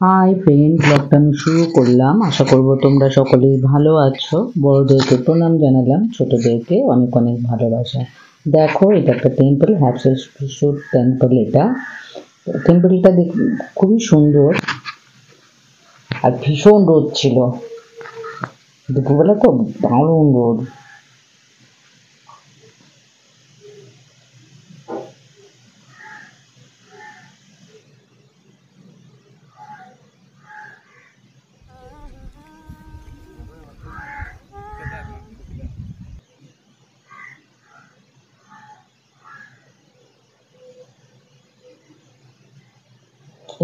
Hi friend, ব্লগটা আমি শুরু করলাম। আশা করব তোমরা সকলেই ভালো আছো। বড়দেরকে প্রণাম জানালাম, ছোটদেরকে অনেক অনেক ভালোবাসা। দেখো, এটা একটা টেম্পল, হ্যাপসেশ্বর টেম্পল। এটা টেম্পলটা খুবই সুন্দর আর ভীষণ রোদ ছিল দুপুরবেলা, তো দারুণ রোদ।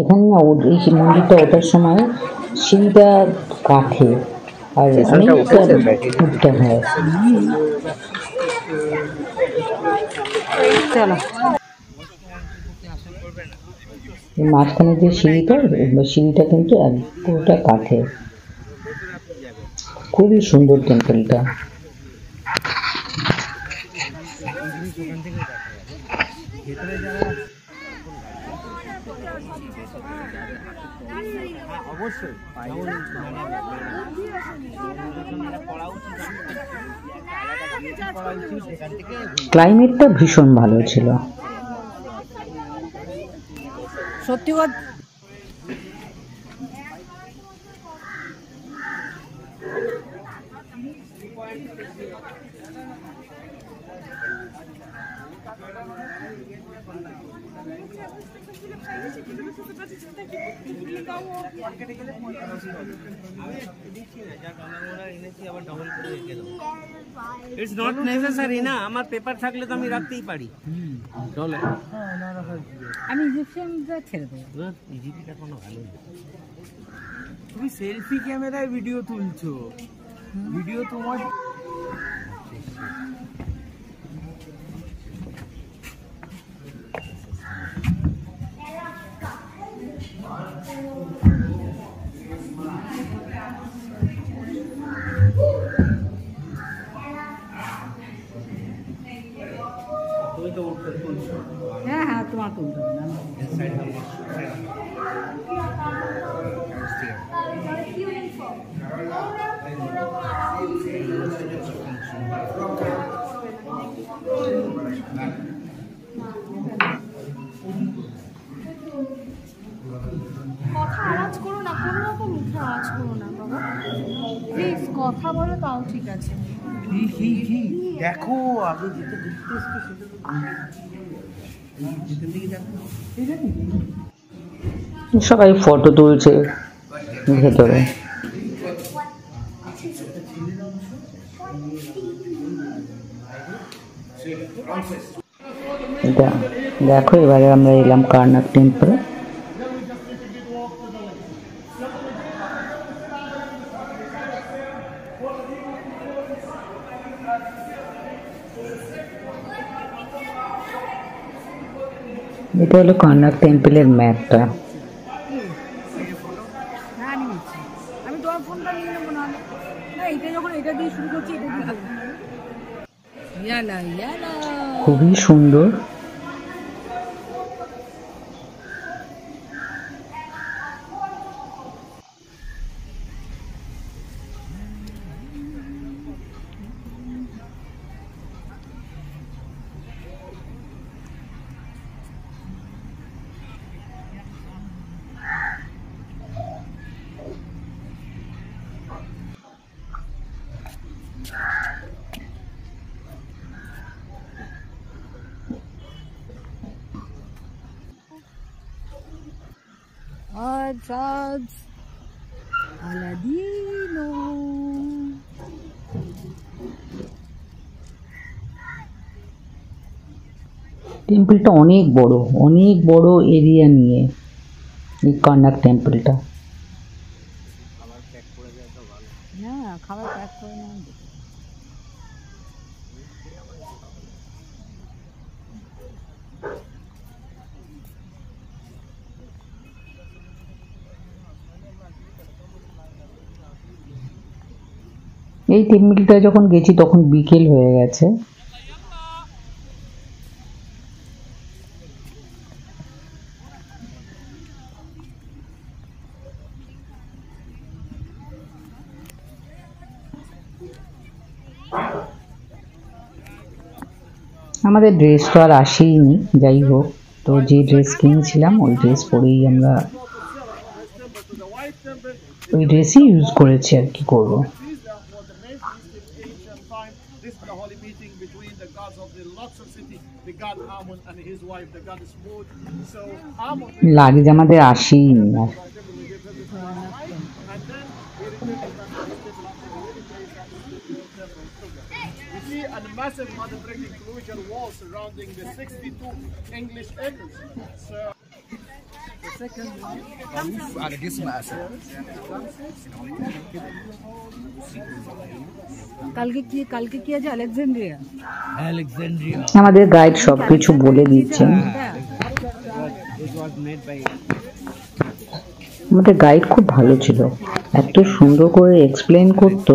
এখানে না এই মন্দিরটা ওঠার সময় সিঁড়িটা কাঠে আর অনেকটা উঠতে হয়। মাঝখানে যে সিঁড়িটা কিন্তু পুরোটা কাঠের। খুবই সুন্দর টেম্পলটা। ক্লাইমেটটা ভীষণ ভালো ছিল। সত্যি কথা It's not necessary না, আমার পেপার থাকলে তো আমি রাখতেই পারি। চলে আমি ইজিপশিয়ানটা ছেড়ে দেবো। ইজিপিটা কোনো ভালো না। তুমি সেলফি ক্যামেরায় ভিডিও তুলছো, ভিডিও তোমার হ্যাঁ হ্যাঁ, তোমার তুলতে হবে না। কথা আওয়াজ করো না, কোনো রকম মুখে আওয়াজ করো না বাবা, প্লিজ। কথা বলো তাও ঠিক আছে। দেখো আগে যেটা দেখতে সবাই ফটো তুলছে ভেতরে। দেখো, এবারে আমরা এলাম কারনাক টেম্পল। এটা হলো কারনাক টেম্পলের ম্যাপটা। আমি তোমার ফোনটা নিয়ে নেবো, না এটা যখন এটা দিয়ে শুরু করছি, এটা দিয়ে খুবই সুন্দর। আলাদিনো। টেম্পলটা অনেক বড় এরিয়া নিয়ে এই কারনাক টেম্পলটা। না, খাবার প্যাক করে নেওয়া। এই টেম্পলটায় যখন গেছি তখন বিকেল হয়ে গেছে। আমাদের ড্রেস তো আর আসেইনি, যাই হোক, তো যে ড্রেস কিনেছিলাম ওই ড্রেস পরেই আমরা ওই ড্রেসই ইউজ করেছি, আর কি করবো। This is the holy meeting between the gods of the Luxor city, the god Amun and his wife, the goddess Mut. So Amun luggage আমাদের আসেইনি আর। you see a massive mother brick enclosure wall surrounding the 62 English acres. So কালকে কি আছে? Alexandria. আমাদের guide সবকিছু বলে দিচ্ছেন। আমাদের guide খুব ভালো ছিল, এত সুন্দর করে এক্সপ্লেন করতো।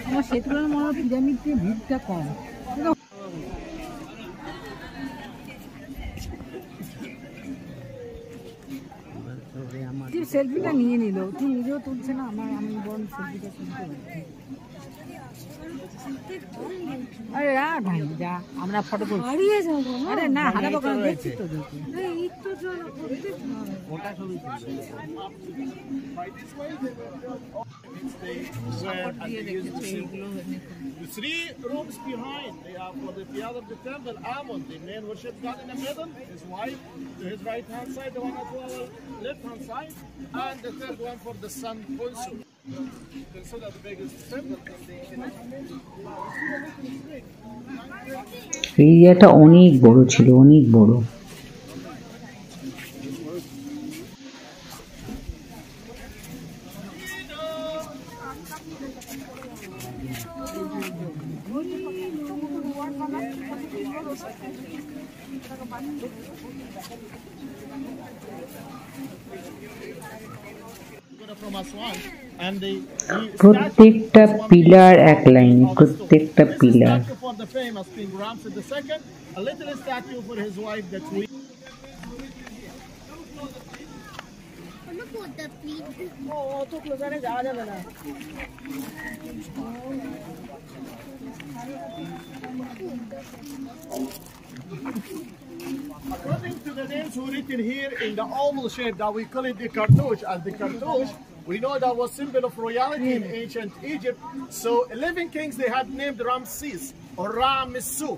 আমার সেই তুলনায় মনে হয় পিরামিডে ভিড়টা কম। সেলফিটা নিয়ে নিল, তুই নিজেও তুলছে না, আমি বরং সেলফিটা তুলতে পারছি। আরে রাখ ভাই, যা আমরা ফটো তুলছি। হারিয়ে যাবো। আরে না, হারাবো কেন, দেখছি তো দেখি। একটু জল ওটা ছবি তুলবে। the three rooms behind, they are for the field of the temple, Amun, the main worship god in the middle, his wife to his right hand side, the one at our left hand side, and the third one for the sun, Khonsu. Consider the biggest temple in the এরিয়াটা অনেক বড় ছিল, অনেক বড়। from Aswan, and the প্রত্যেকটা pillar এক লাইনে, প্রত্যেকটা pillar. statue for the famous King Ramses II, a little statue for his wife that we অত ক্লোজারে যাওয়া যাবে না। according to the names who written here in the oval shape that we call it the cartouche. As the cartouche, we know that was symbol of royalty in ancient Egypt. So 11 kings they had named Ramses or Ramisu.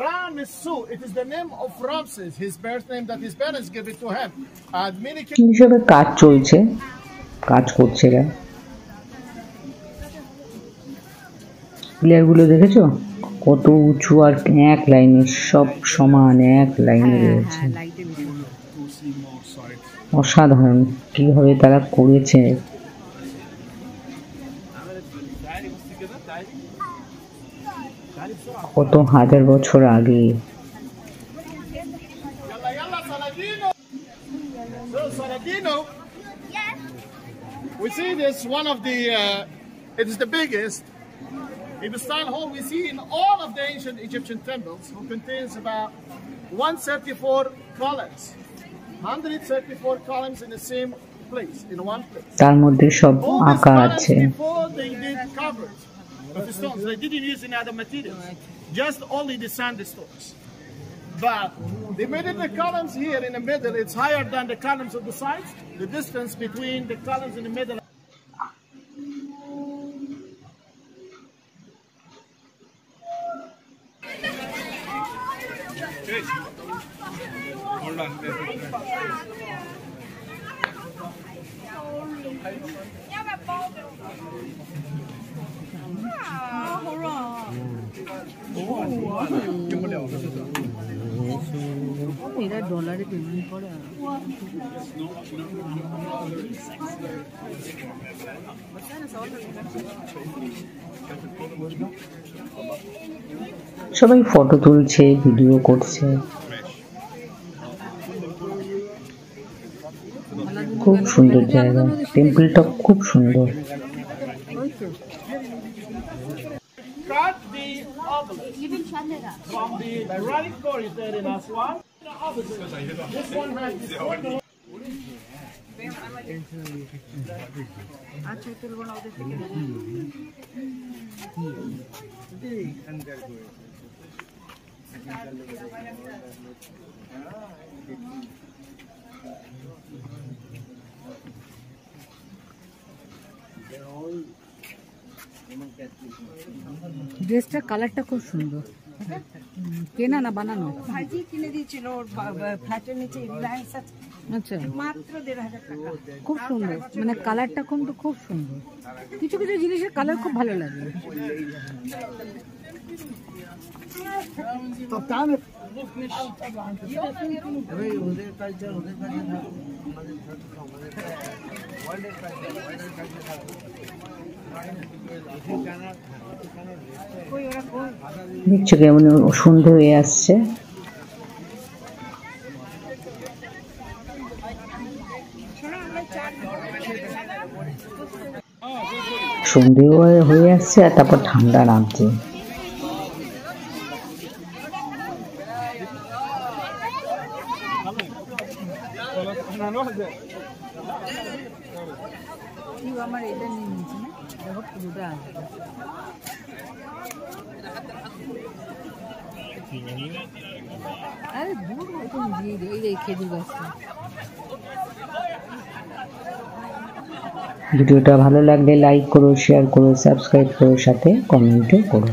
Ramisu, it is the name of Ramses, his birth name that his parents gave it to him. And many kings হিসেবে কাজ চলছে, কাজ করছে এরা। পিলারগুলো দেখেছো কত উঁচু, আর এক লাইনে সব সমান এক লাইনে রয়েছে। অসাধারণ কিভাবে তারা করেছে। কত হাজার বছর আগে। So Saladino, we see this one of the, it is the biggest in the style hall we see in all of the ancient Egyptian temples, who contains about 134 columns, 134 columns in the same place, in one place. তার মধ্যে সব All these আঁকা columns আছে। before they did covered with the stones, they didn't use any other materials, just only the sandstones. But they made it the columns here in the middle, it's higher than the columns of the sides. The distance between the columns in the middle এরা ডলারে payment করে। সবাই photo তুলছে, video করছে, খুব সুন্দর জায়গা। টেম্পলটা খুব সুন্দর। cut the obelisk from the right corridor in Aswan. The opposite. This one has this corridor. আচ্ছা তুলবো না ওদের থেকে ড্রেসটার কালারটা খুব সুন্দর। কেনা না বানানো? ভাইজি কিনে দিয়েছিল ওর ফ্ল্যাটের নিচে রিলায়েন্স আছে, আচ্ছা মাত্র 1500 টাকা। খুব সুন্দর, মানে কালারটা কিন্তু খুব সুন্দর। কিছু কিছু জিনিসের কালার খুব ভালো লাগে। ওদের কালচার ওদের কাছে থাকুক, আমাদের ওয়ার্ল্ডের কালচার ওয়ার্ল্ডের কালচার থাকুক। দেখছো কেমন সন্ধে হয়ে আসছে। সন্ধে হয়ে আসছে আর তারপর ঠান্ডা নামছে। আমার এটা নিয়ে নিয়েছি না, দেখো পুরোটা আসবে। আরে দূর হয়তো দিয়ে দিই, এই খেজুর গাছটা। ভিডিওটা ভালো লাগলে লাইক করো, শেয়ার করো, সাবস্ক্রাইব করো, সাথে কমেন্টও করো।